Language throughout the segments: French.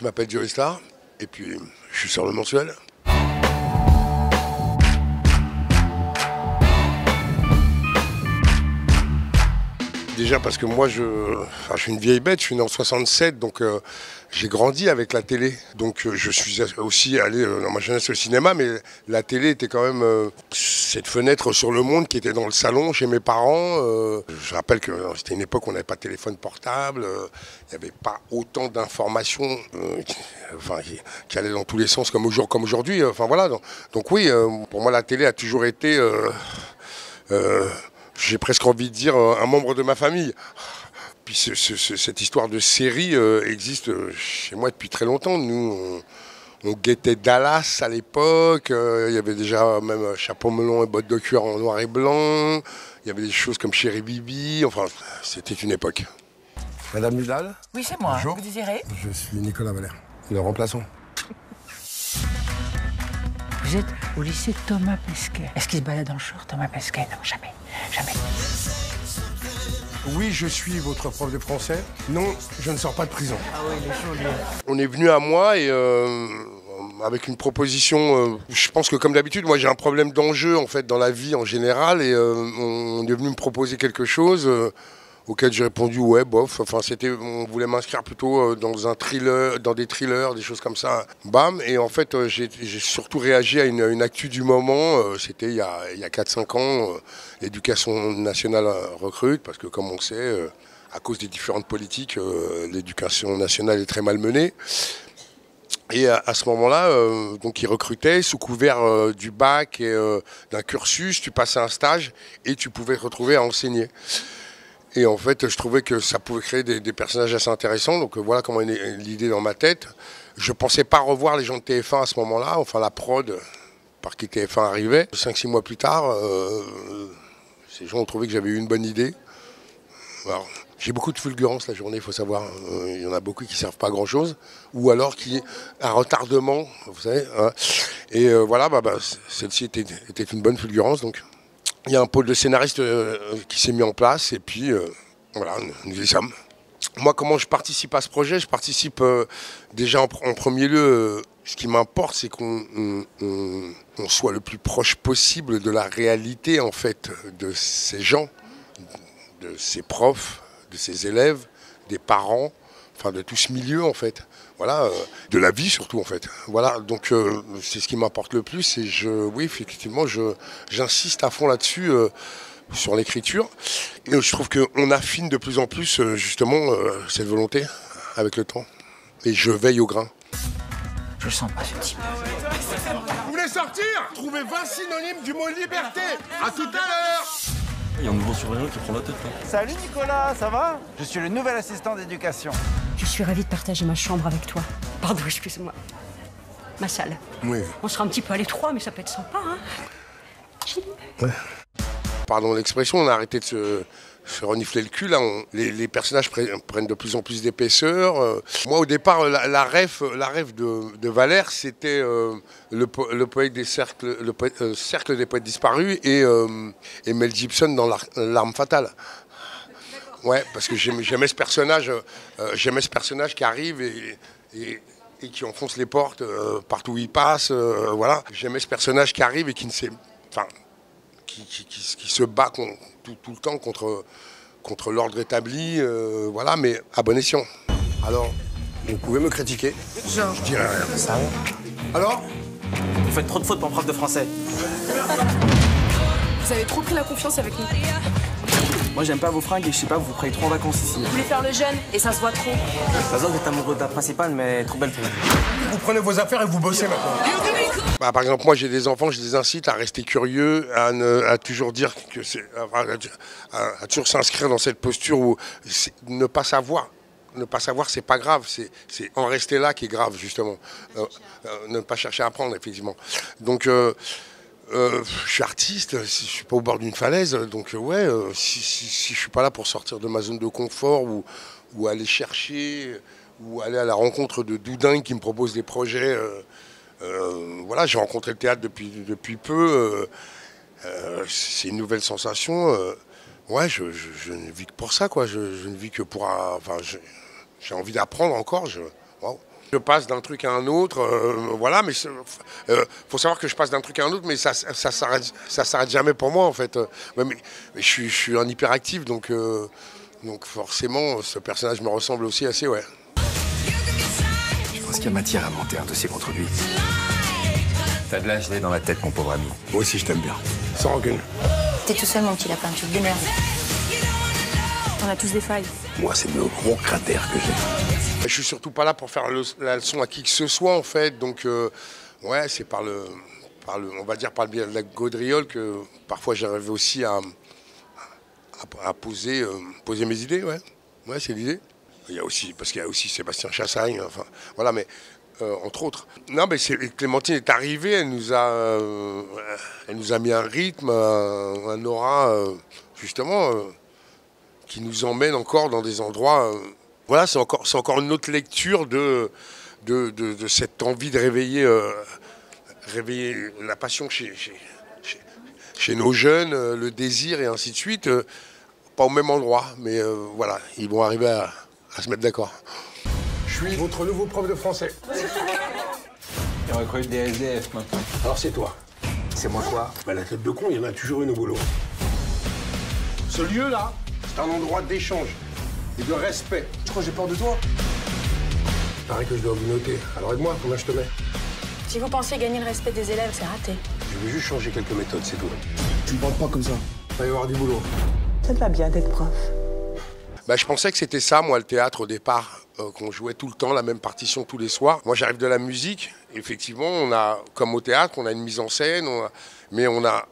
Je m'appelle Joey Star et puis je suis sur le mensuel. Déjà parce que moi je suis une vieille bête, je suis né en 67, donc j'ai grandi avec la télé. Donc je suis aussi allé dans ma jeunesse au cinéma, mais la télé était quand même cette fenêtre sur le monde qui était dans le salon chez mes parents. Je rappelle que c'était une époque où on n'avait pas de téléphone portable, il n'y avait pas autant d'informations qui allaient dans tous les sens comme aujourd'hui. Enfin voilà, donc oui, pour moi la télé a toujours été... j'ai presque envie de dire un membre de ma famille. Puis cette histoire de série existe chez moi depuis très longtemps. Nous, on guettait Dallas à l'époque. Il y avait déjà même chapeau melon et bottes de cuir en noir et blanc. Il y avait des choses comme Chéri Bibi. Enfin, c'était une époque. Madame Nudal ? Oui, c'est moi. Bonjour. Vous désirez ? Je suis Nicolas Valère, le remplaçant. Vous êtes au lycée Thomas Pesquet. Est-ce qu'il se balade en short, Thomas Pesquet? Non, jamais. Jamais. Oui, je suis votre prof de français. Non, je ne sors pas de prison. Ah oui, il est chaud, lui. On est venu à moi et avec une proposition. Je pense que comme d'habitude, moi j'ai un problème d'enjeu en fait dans la vie en général et on est venu me proposer quelque chose auquel j'ai répondu ouais, bof. Enfin, on voulait m'inscrire plutôt dans un thriller, dans des thrillers, des choses comme ça. Bam. Et en fait, j'ai surtout réagi à une actu du moment. C'était il y a 4-5 ans. L'éducation nationale recrute parce que comme on sait, à cause des différentes politiques, l'éducation nationale est très malmenée. Et à ce moment-là, donc ils recrutaient sous couvert du bac et d'un cursus. Tu passais un stage et tu pouvais te retrouver à enseigner. Et en fait, je trouvais que ça pouvait créer des personnages assez intéressants. Donc voilà comment est l'idée dans ma tête. Je ne pensais pas revoir les gens de TF1 à ce moment-là, enfin la prod par qui TF1 arrivait. 5-6 mois plus tard, ces gens ont trouvé que j'avais eu une bonne idée. Alors, j'ai beaucoup de fulgurance la journée, il faut savoir. Il y en a beaucoup qui ne servent pas à grand-chose. Ou alors qui un retardement, vous savez. Hein. Et voilà, celle-ci était une bonne fulgurance. Donc. Il y a un pôle de scénaristes qui s'est mis en place et puis voilà, nous y sommes. Moi, comment je participe à ce projet? Je participe déjà en premier lieu, ce qui m'importe, c'est qu'on soit le plus proche possible de la réalité en fait de ces gens, de ces profs, de ces élèves, des parents, enfin de tout ce milieu en fait. Voilà, de la vie surtout en fait. Voilà, donc c'est ce qui m'importe le plus et oui, effectivement, j'insiste à fond là-dessus sur l'écriture. Et je trouve qu'on affine de plus en plus justement cette volonté avec le temps. Et je veille au grain. Je sens pas ce type. Vous voulez sortir? Trouvez 20 synonymes du mot liberté. À tout à l'heure. Il y a un nouveau surveillant qui prend la tête là. Salut Nicolas, ça va? Je suis le nouvel assistant d'éducation. Je suis ravie de partager ma chambre avec toi. Pardon, excuse-moi. Ma salle. Oui. On sera un petit peu à l'étroit, mais ça peut être sympa, hein? Ouais. Pardon l'expression, on a arrêté de se renifler le cul. Là, les personnages prennent de plus en plus d'épaisseur. Moi, au départ, la rêve de Valère, c'était le poète des cercles, cercle des poètes disparus et Mel Gibson dans L'Arme fatale. Ouais, parce que j'aimais ce personnage qui arrive et qui enfonce les portes partout où il passe. Voilà, j'aimais ce personnage qui arrive et qui ne sait, enfin, qui se bat tout le temps contre l'ordre établi, voilà, mais à bon escient. Alors, vous pouvez me critiquer? Genre. Je dirais rien. Ça va. Alors? Vous faites trop de fautes pour prof de français. Vous avez trop pris la confiance avec nous. Moi j'aime pas vos fringues et je sais pas, vous prenez trop en vacances ici. Vous voulez faire le jeune et ça se voit trop. Pas besoin d'être amoureux de la principale, mais trop belle pour vous. Vous prenez vos affaires et vous bossez maintenant. Par exemple, moi j'ai des enfants, je les incite à rester curieux, à toujours dire que c'est, à toujours s'inscrire dans cette posture où ne pas savoir. Ne pas savoir, c'est pas grave, c'est en rester là qui est grave, justement. Ne pas chercher à apprendre, effectivement. Donc, je suis artiste, je suis pas au bord d'une falaise, donc ouais, si je suis pas là pour sortir de ma zone de confort ou aller chercher, ou aller à la rencontre de doudingues qui me proposent des projets, voilà, j'ai rencontré le théâtre depuis peu, c'est une nouvelle sensation. Ouais, je ne vis que pour ça, quoi. Je ne vis que pour... Enfin, j'ai envie d'apprendre encore. Wow. Je passe d'un truc à un autre, voilà, mais faut savoir que je passe d'un truc à un autre, mais ça s'arrête jamais pour moi en fait. Mais je suis un hyperactif, donc forcément ce personnage me ressemble aussi assez, ouais. Je pense qu'il y a matière à monter un dossier contre lui. T'as de l'âge dans la tête, mon pauvre ami. Moi aussi je t'aime bien, sans rancune. T'es tout seul, mon petit lapin, tu te démerdes. On a tous des failles. Moi, c'est le gros cratère que j'ai. Je suis surtout pas là pour faire la leçon à qui que ce soit, en fait. Donc, ouais, c'est on va dire par le biais de la gaudriole que parfois j'arrive aussi à poser mes idées, ouais. Ouais, c'est l'idée. Parce qu'il y a aussi Sébastien Chassagne, enfin, voilà, mais entre autres. Non, mais Clémentine est arrivée, elle nous a mis un rythme, un aura, justement. Qui nous emmène encore dans des endroits... voilà, c'est encore une autre lecture de cette envie de réveiller la passion chez nos jeunes, le désir et ainsi de suite. Pas au même endroit, mais voilà, ils vont arriver à se mettre d'accord. Je suis votre nouveau prof de français. Il recrute des SDF maintenant. Alors c'est toi. C'est moi quoi? Bah, la tête de con, il y en a toujours une au boulot. Ce lieu-là, c'est un endroit d'échange et de respect. Tu crois que j'ai peur de toi? Il paraît que je dois vous noter. Alors aide-moi, combien je te mets? Si vous pensez gagner le respect des élèves, c'est raté. Je vais juste changer quelques méthodes, c'est tout. Tu me parles pas comme ça. Il va y avoir du boulot. Ça te va bien d'être prof. Bah, je pensais que c'était ça, moi, le théâtre, au départ, qu'on jouait tout le temps, la même partition tous les soirs. Moi, j'arrive de la musique. Effectivement, on a, comme au théâtre, on a une mise en scène, mais on a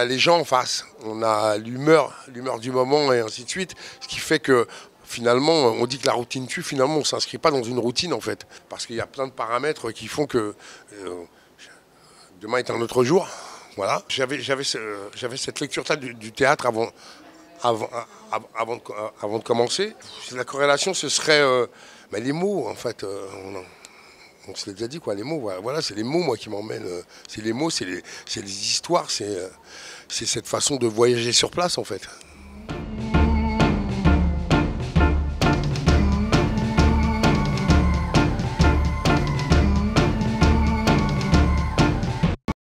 les gens en face. On a l'humeur du moment et ainsi de suite. Ce qui fait que, finalement, on dit que la routine tue. Finalement, on ne s'inscrit pas dans une routine, en fait. Parce qu'il y a plein de paramètres qui font que demain est un autre jour. Voilà. J'avais cette lecture-là du théâtre avant de commencer. La corrélation, ce serait les mots, en fait. On se l'a déjà dit, quoi, les mots. Voilà, c'est les mots, moi, qui m'emmènent. C'est les mots, c'est les histoires, c'est cette façon de voyager sur place, en fait.